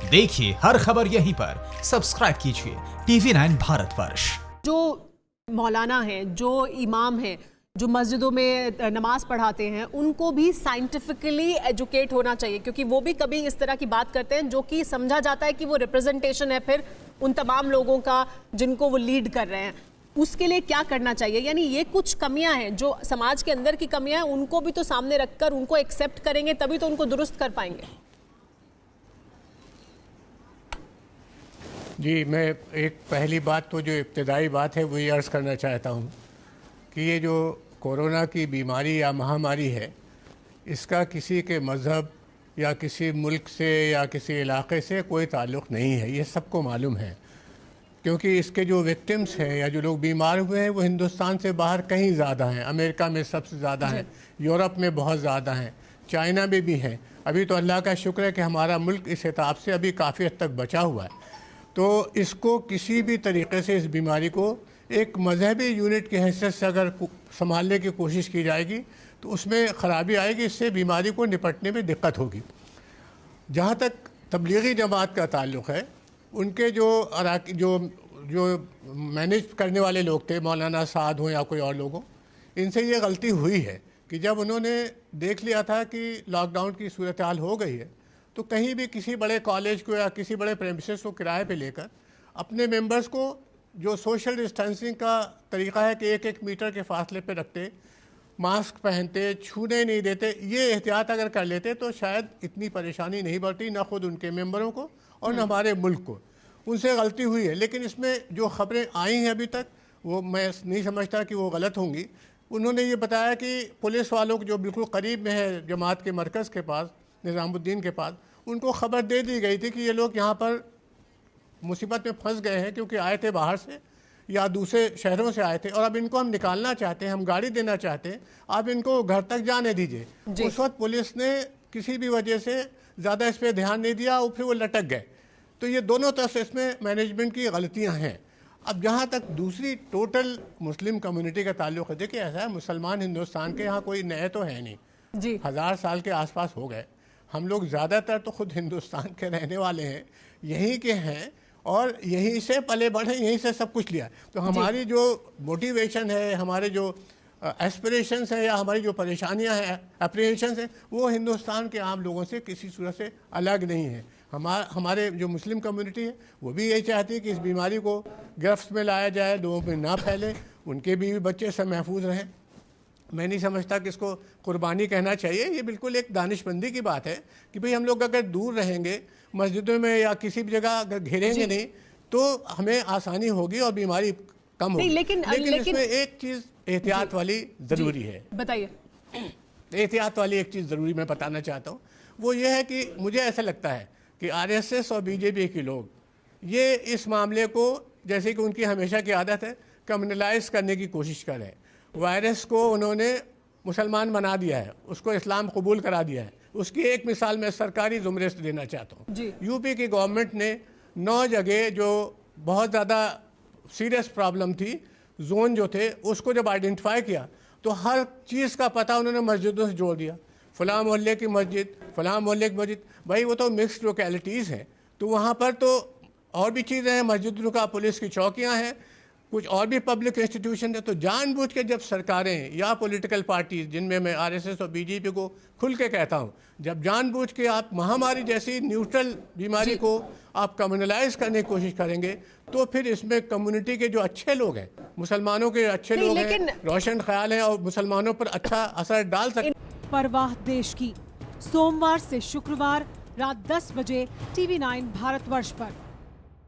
देखिए हर खबर यहीं पर, सब्सक्राइब कीजिए TV9 भारतवर्ष। जो मौलाना हैं, जो इमाम हैं, जो मस्जिदों में नमाज पढ़ाते हैं, उनको भी साइंटिफिकली एजुकेट होना चाहिए, क्योंकि वो भी कभी इस तरह की बात करते हैं जो कि समझा जाता है कि वो रिप्रेजेंटेशन है फिर उन तमाम लोगों का जिनको वो लीड कर रहे हैं। उसके लिए क्या करना चाहिए? यानी ये कुछ कमियां हैं जो समाज के अंदर की कमियां हैं, उनको भी तो सामने रखकर उनको एक्सेप्ट करेंगे तभी तो उनको दुरुस्त कर पाएंगे। जी, मैं एक पहली बात तो जो इब्तदाई बात है वो ये अर्ज़ करना चाहता हूँ कि ये जो कोरोना की बीमारी या महामारी है, इसका किसी के मज़हब या किसी मुल्क से या किसी इलाके से कोई ताल्लुक़ नहीं है, ये सबको मालूम है। क्योंकि इसके जो विक्टिम्स हैं या जो लोग बीमार हुए हैं वो हिंदुस्तान से बाहर कहीं ज़्यादा हैं। अमेरिका में सबसे ज़्यादा हैं, यूरोप में बहुत ज़्यादा हैं, चाइना में भी हैं। अभी तो अल्लाह का शुक्र है कि हमारा मुल्क इस हिसाब से अभी काफ़ी हद तक बचा हुआ है। तो इसको किसी भी तरीके से इस बीमारी को एक मजहबी यूनिट की हैसियत से अगर संभालने की कोशिश की जाएगी तो उसमें ख़राबी आएगी, इससे बीमारी को निपटने में दिक्कत होगी। जहाँ तक तबलीगी जमात का ताल्लुक़ है, उनके जो मैनेज करने वाले लोग थे, मौलाना साद हों या कोई और लोगों, इनसे ये गलती हुई है कि जब उन्होंने देख लिया था कि लॉकडाउन की सूरत हाल हो गई है, तो कहीं भी किसी बड़े कॉलेज को या किसी बड़े प्रेमिसेस को किराए पे लेकर अपने मेंबर्स को जो सोशल डिस्टेंसिंग का तरीक़ा है कि 1-1 मीटर के फासले पे रखते, मास्क पहनते, छूने नहीं देते, ये एहतियात अगर कर लेते तो शायद इतनी परेशानी नहीं बढ़ती, ना खुद उनके मेंबरों को और न हमारे मुल्क को। उनसे गलती हुई है, लेकिन इसमें जो ख़बरें आई हैं अभी तक वो मैं नहीं समझता कि वो गलत होंगी। उन्होंने ये बताया कि पुलिस वालों को जो बिल्कुल करीब में है जमात के मरकज़ के पास, निज़ामुद्दीन के पास, उनको ख़बर दे दी गई थी कि ये लोग यहाँ पर मुसीबत में फंस गए हैं क्योंकि आए थे बाहर से या दूसरे शहरों से आए थे और अब इनको हम निकालना चाहते हैं, हम गाड़ी देना चाहते हैं, आप इनको घर तक जाने दीजिए। उस वक्त पुलिस ने किसी भी वजह से ज़्यादा इस पर ध्यान नहीं दिया और फिर वो लटक गए। तो ये दोनों तरफ से इसमें मैनेजमेंट की गलतियां हैं। अब जहाँ तक दूसरी टोटल मुस्लिम कम्युनिटी का ताल्लुक़ है, देखिए ऐसा है, मुसलमान हिंदुस्तान के यहाँ कोई नए तो है नहीं जी, 1000 साल के आसपास हो गए। हम लोग ज़्यादातर तो खुद हिंदुस्तान के रहने वाले हैं, यहीं के हैं और यहीं से पले बढ़े, यहीं से सब कुछ लिया। तो हमारी जो मोटिवेशन है, हमारे जो एस्पिरेशंस हैं या हमारी जो परेशानियां हैं, एप्रीहेंशंस हैं, वो हिंदुस्तान के आम लोगों से किसी सूरत से अलग नहीं है। हमारे जो मुस्लिम कम्युनिटी है वो भी यही चाहती है कि इस बीमारी को गिरफ्त में लाया जाए, लोगों में ना फैले, उनके बीवी बच्चे सब महफूज रहें। मैं नहीं समझता कि इसको कुर्बानी कहना चाहिए, ये बिल्कुल एक दानिशमंदी की बात है कि भाई हम लोग अगर दूर रहेंगे मस्जिदों में या किसी भी जगह अगर घेरेंगे नहीं तो हमें आसानी होगी और बीमारी कम होगी। लेकिन इसमें एक चीज़ एहतियात वाली ज़रूरी है। बताइए। एहतियात वाली एक चीज़ ज़रूरी मैं बताना चाहता हूँ, वो ये है कि मुझे ऐसा लगता है कि RSS और BJP के लोग ये इस मामले को, जैसे कि उनकी हमेशा की आदत है, कम्युनलाइज करने की कोशिश कर रहे हैं। वायरस को उन्होंने मुसलमान बना दिया है, उसको इस्लाम कबूल करा दिया है। उसकी एक मिसाल मैं सरकारी ज़ुमरे से देना चाहता हूँ। यूपी की गवर्नमेंट ने 9 जगह जो बहुत ज़्यादा सीरियस प्रॉब्लम थी, जोन जो थे, उसको जब आइडेंटिफाई किया तो हर चीज़ का पता उन्होंने मस्जिदों से जोड़ दिया। फ़लाँ मोहल्ले की मस्जिद, फ़लाँ मोहल्ले की मस्जिद, भाई वो तो मिक्स्ड लोकेलिटीज़ हैं, तो वहाँ पर तो और भी चीज़ें हैं, मस्जिदों का पुलिस की चौकियाँ हैं, कुछ और भी पब्लिक इंस्टीट्यूशन है। तो जानबूझ के जब सरकारें या पॉलिटिकल पार्टीज, जिनमें मैं RSS और BJP को खुल के कहता हूँ, जब जानबूझ के आप महामारी जैसी न्यूट्रल बीमारी को आप कम्युनलाइज करने की कोशिश करेंगे तो फिर इसमें कम्युनिटी के जो अच्छे लोग हैं, मुसलमानों के अच्छे लोग हैं, रोशन ख्याल हैं और मुसलमानों पर अच्छा असर डाल सकते। परवाह देश की, सोमवार से शुक्रवार रात 10 बजे TV9 भारतवर्ष पर।